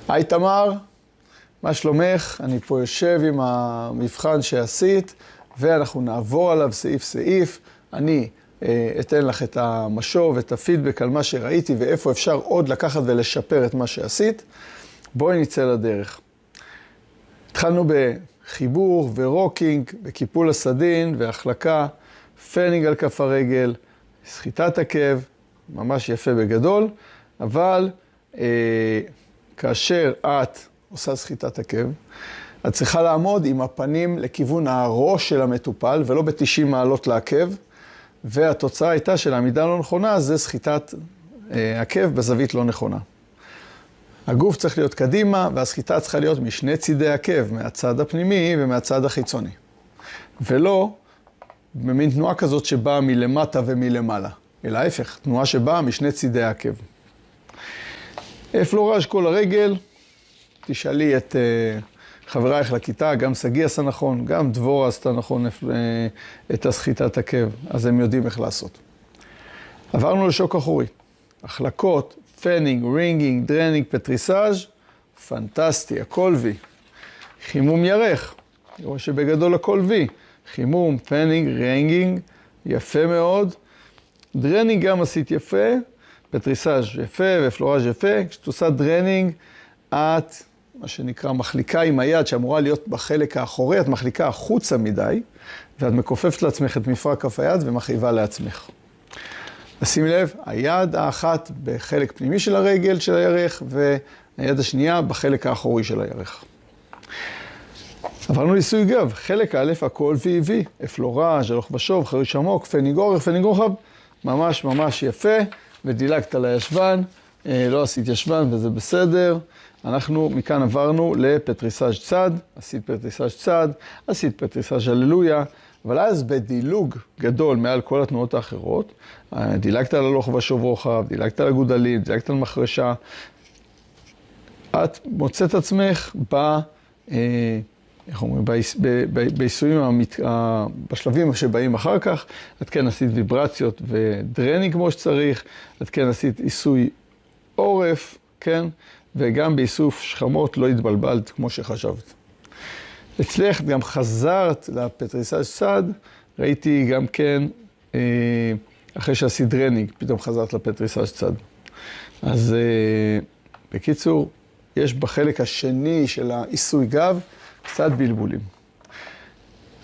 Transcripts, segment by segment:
היי תמר, מה שלומך? אני פה יושב עם המבחן שעשית, ואנחנו נעבור עליו סעיף סעיף. אני אתן לך את המשוב, את הפידבק על מה שראיתי, ואיפה אפשר עוד לקחת ולשפר את מה שעשית. בואי נצא לדרך. התחלנו בחיבור ורוקינג, בקיפול הסדין והחלקה, פנינג על כף הרגל, סחיטת עקב, ממש יפה בגדול, אבל כאשר את עושה סחיטת עקב, את צריכה לעמוד עם הפנים לכיוון הראש של המטופל, ולא ב-90 מעלות לעקב, והתוצאה הייתה של העמידה לא נכונה, זה סחיטת עקב בזווית לא נכונה. הגוף צריך להיות קדימה, והסחיטה צריכה להיות משני צידי עקב, מהצד הפנימי ומהצד החיצוני. ולא במין תנועה כזאת שבאה מלמטה ומלמעלה, אלא ההפך, תנועה שבאה משני צידי העקב. אפלורז' כל הרגל, תשאלי את חברייך לכיתה, גם סגי עשה נכון, גם דבורה עשתה נכון את הסחיטת עקב, אז הם יודעים איך לעשות. עברנו לשוק אחורי. החלקות, פנינג, רינגינג, דרנינג, פטריסאז', פנטסטי, הכל וי. חימום ירך, אני רואה שבגדול הכל וי. חימום, פנינג, רינגינג, יפה מאוד. דרנינג גם עשית יפה, פטריסאז' יפה ופלורז' יפה. כשאת עושה דרנינג, את, מה שנקרא, מחליקה עם היד שאמורה להיות בחלק האחורי, את מחליקה החוצה מדי, ואת מכופפת לעצמך את מפרק כף היד ומחייבה לעצמך. לשים לב, היד האחת בחלק פנימי של הרגל של הירך, והיד השנייה בחלק האחורי של הירך. עברנו לעיסוי גב, חלק א', הכל וי, אפלורז', הלוך ושוב, חריש עמוק, פנינג אורך, פנינג רוחב, ממש ממש יפה, ודילגת על הישבן, לא עשית ישבן וזה בסדר. אנחנו מכאן עברנו לפטריסאז' צד, עשית פטריסאז' צד, עשית פטריסאז' הללויה, אבל אז בדילוג גדול מעל כל התנועות האחרות, דילגת על הלוך ושוב רוחב, דילגת על הגודלים, דילגת על מחרשה, את מוצאת עצמך איך אומרים, בעיסויים, בשלבים שבאים אחר כך, את כן עשית ויברציות ודרנינג כמו שצריך, את כן עשית עיסוי עורף, כן? וגם באיסוף שכמות לא התבלבלת כמו שחשבת. אצלך גם חזרת לפטריסאז' צד, ראיתי גם כן, אחרי שעשית דרנינג, פתאום חזרת לפטריסאז' צד. אז בקיצור, יש בחלק השני של העיסוי גב, קצת בלבולים.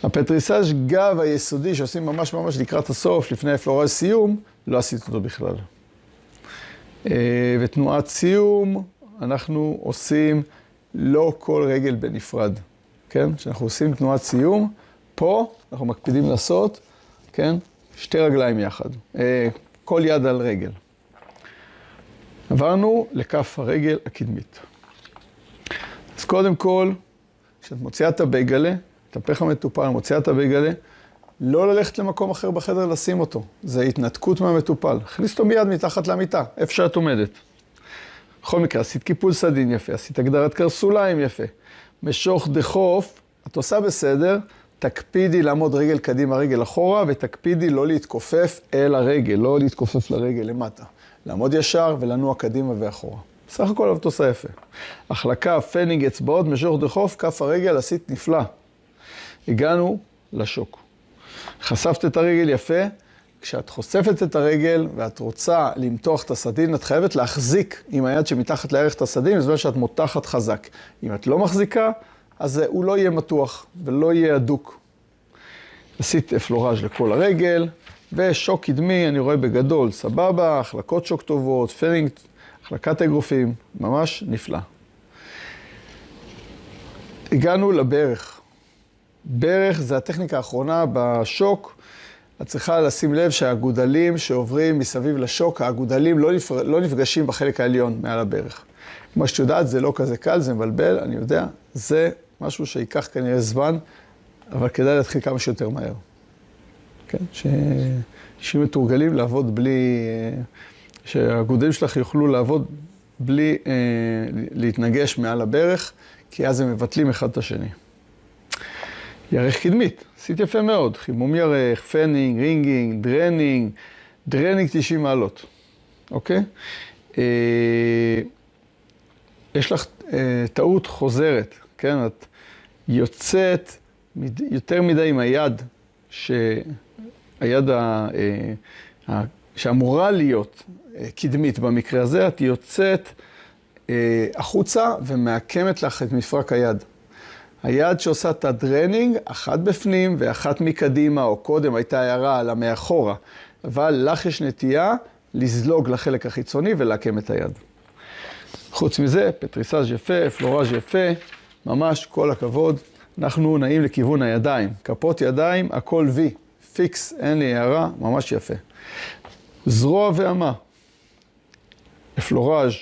הפטריסאז' גב היסודי שעושים ממש לקראת הסוף, לפני הפלורז' סיום, לא עשית אותו בכלל. ותנועת סיום, אנחנו עושים לא כל רגל בנפרד, כן? כשאנחנו עושים תנועת סיום, פה אנחנו מקפידים לעשות, כן? שתי רגליים יחד, כל יד על רגל. עברנו לכף הרגל הקדמית. אז קודם כל, כשאת מוציאה את הבייגלה, את הפך המטופל, מוציאה את הבייגלה, לא ללכת למקום אחר בחדר לשים אותו. זה התנתקות מהמטופל. הכניס אותו מיד מתחת למיטה, איפה שאת עומדת. בכל מקרה, עשית קיפול סדין יפה, עשית הגדרת קרסוליים יפה. משוך דחוף, את עושה בסדר, תקפידי לעמוד רגל קדימה, רגל אחורה, ותקפידי לא להתכופף אל הרגל, לא להתכופף לרגל למטה. לעמוד ישר ולנוע קדימה ואחורה. בסך הכל את עושה יפה. החלקה, פנינג, אצבעות, משוך דחוף, כף הרגל, עשית נפלא. הגענו לשוק. חשפת את הרגל יפה, כשאת חושפת את הרגל ואת רוצה למתוח את הסדין, את חייבת להחזיק עם היד שמתחת לערך את הסדין, בזמן שאת מותחת חזק. אם את לא מחזיקה, אז הוא לא יהיה מתוח ולא יהיה הדוק. עשית אפלורז' לכל הרגל, ושוק קדמי, אני רואה בגדול, סבבה, החלקות שוק טובות, פנינג, החלקת אגרופים, ממש נפלא. הגענו לברך. ברך זה הטכניקה האחרונה בשוק. את צריכה לשים לב שהגודלים שעוברים מסביב לשוק, הגודלים לא נפגשים בחלק העליון מעל הברך. כמו שאת יודעת, זה לא כזה קל, זה מבלבל, אני יודע, זה משהו שיקח כנראה זמן, אבל כדאי להתחיל כמה שיותר מהר. כן? שאנשים מתורגלים לעבוד בלי, שהגודלים שלך יוכלו לעבוד בלי להתנגש מעל הברך, כי אז הם מבטלים אחד את השני. ירך קדמית, עשית יפה מאוד, חימום ירך, פנינג, רינגינג, דרנינג 90 מעלות, אוקיי? יש לך טעות חוזרת, כן? את יוצאת יותר מדי עם היד, שאמורה להיות קדמית במקרה הזה, את יוצאת החוצה ומעקמת לך את מפרק היד. היד שעושה את הדרנינג, אחת בפנים ואחת מקדימה, או קודם הייתה הערה על המאחורה, אבל לך יש נטייה לזלוג לחלק החיצוני ולעקם את היד. חוץ מזה, פטריסאז' יפה, פלוראז' יפה, ממש כל הכבוד. אנחנו נעים לכיוון הידיים, כפות ידיים, הכל וי, פיקס, אין לי הערה, ממש יפה. זרוע ואמה, פלוראז',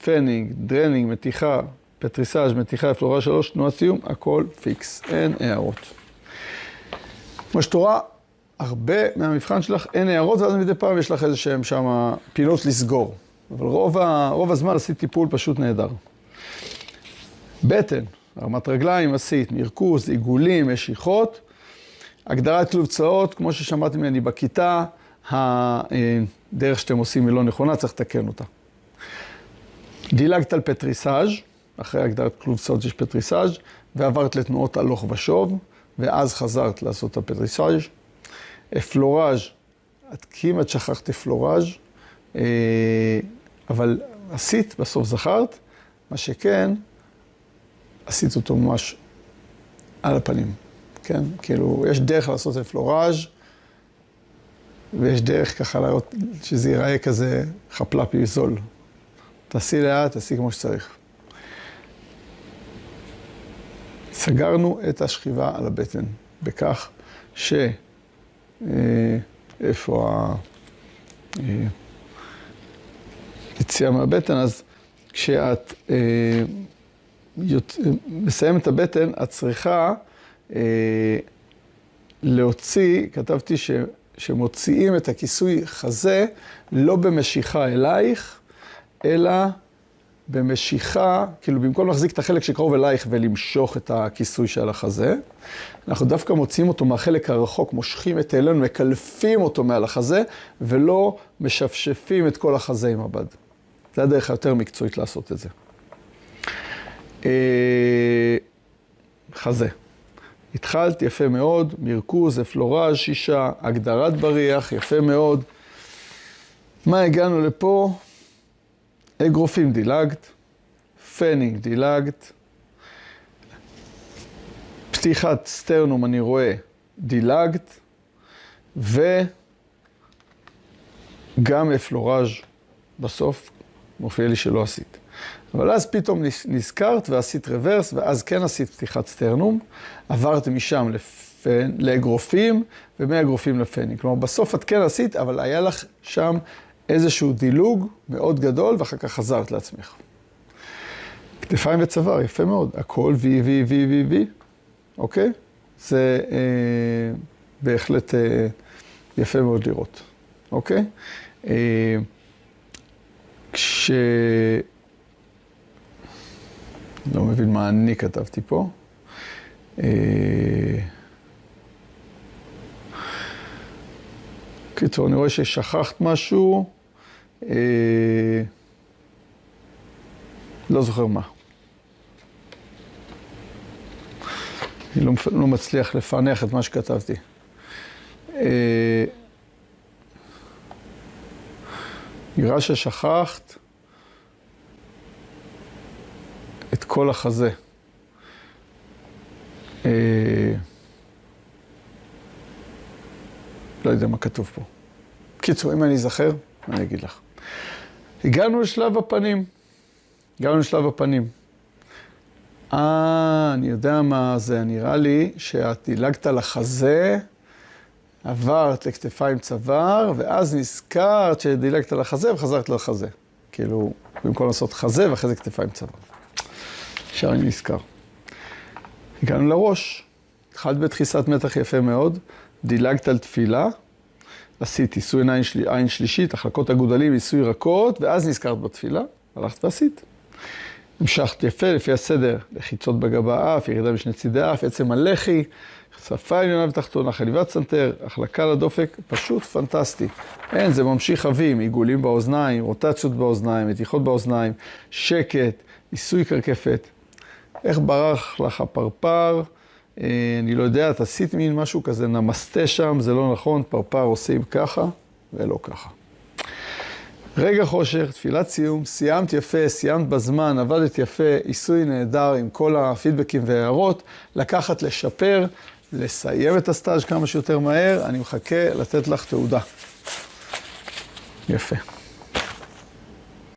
פנינג, דרנינג, מתיחה, פטריסאז', מתיחה, פלוראז' 3, תנועת סיום, הכל פיקס, אין הערות. כמו שאת רואה, הרבה מהמבחן שלך אין הערות, ואז מדי פעם יש לך איזה שהם שם פינות לסגור. אבל רוב הזמן עשית טיפול פשוט נהדר. בטן, הרמת רגליים עשית, מרכוז, עיגולים, משיכות, הגדרת כלוב צלעות, כמו ששמעתי ממני בכיתה, הדרך שאתם עושים היא לא נכונה, צריך לתקן אותה. דילגת על פטריסאז', אחרי הגדרת כלוב צלעות יש פטריסאז', ועברת לתנועות הלוך ושוב, ואז חזרת לעשות את הפטריסאז'. פלוראז', את כמעט שכחת פלוראז', אבל עשית, בסוף זכרת, מה שכן, עשית אותו ממש על הפנים, כן? כאילו, יש דרך לעשות פלוראז' ויש דרך ככה לראות שזה ייראה כזה חפלפי זול. תעשי לאט, תעשי כמו שצריך. סגרנו את השכיבה על הבטן, בכך איפה היציאה מהבטן, אז כשאת מסיימת את הבטן, את צריכה להוציא, כתבתי שמוציאים את הכיסוי חזה, לא במשיכה אלייך, אלא במשיכה, כאילו במקום להחזיק את החלק שקרוב אלייך ולמשוך את הכיסוי של החזה, אנחנו דווקא מוציאים אותו מהחלק הרחוק, מושכים את אלינו, מקלפים אותו מעל החזה, ולא משפשפים את כל החזה עם הבד. זה הדרך היותר מקצועית לעשות את זה. חזה. התחלת, יפה מאוד, מרכוז, פלוראז' 6, הגדרת בריח, יפה מאוד. מה הגענו לפה? אגרופים דילגת, פנינג דילגת, פתיחת סטרנום אני רואה דילגת, וגם פלוראז' בסוף מופיע לי שלא עשית. אבל אז פתאום נזכרת ועשית רוורס, ואז כן עשית פתיחת סטרנום, עברת משם לאגרופים, ומאגרופים לפנינג. כלומר, בסוף את כן עשית, אבל היה לך שם איזשהו דילוג מאוד גדול, ואחר כך חזרת לעצמך. כתפיים וצוואר, יפה מאוד. הכל וי, וי, וי, וי, וי. אוקיי? זה בהחלט יפה מאוד לראות. אוקיי? לא מבין מה אני כתבתי פה. קיצור, אני רואה ששכחת משהו. לא זוכר מה. אני לא מצליח לפענח את מה שכתבתי. נראה ששכחת את כל החזה. לא יודע מה כתוב פה. קיצור, אם אני אזכר, אני אגיד לך. הגענו לשלב הפנים. אני יודע מה זה. נראה לי שאת דילגת לחזה, עברת לכתפיים צוואר, ואז נזכרת שדילגת לחזה וחזרת לחזה. כאילו, במקום לעשות חזה ואחרי זה כתפיים צוואר. עכשיו אני נזכר. הגענו לראש. התחלת בתחיסת מתח יפה מאוד, דילגת על תפילה, עשית עיסוי עין שלישית, החלקות הגודלים, עיסוי רכות, ואז נזכרת בתפילה, הלכת ועשית. המשכת יפה לפי הסדר, לחיצות בגב האף, ירידה בשני צידי האף, עצם הלחי, שפה עליונה ותחתונה, חליבת סנטר, החלקה לדופק, פשוט פנטסטי. אין, זה ממשיך חבים, עיגולים באוזניים, רוטציות באוזניים, מתיחות באוזניים, שקט, עיסוי קרקפת. איך ברח לך הפרפר? אני לא יודע, אתה עשית מין משהו כזה, נמסטה שם, זה לא נכון, פרפר עושים ככה ולא ככה. רגע חושך, תפילת סיום, סיימת יפה, סיימת בזמן, עבדת יפה, עיסוי נהדר עם כל הפידבקים והערות, לקחת, לשפר, לסיים את הסטאז' כמה שיותר מהר, אני מחכה לתת לך תעודה. יפה.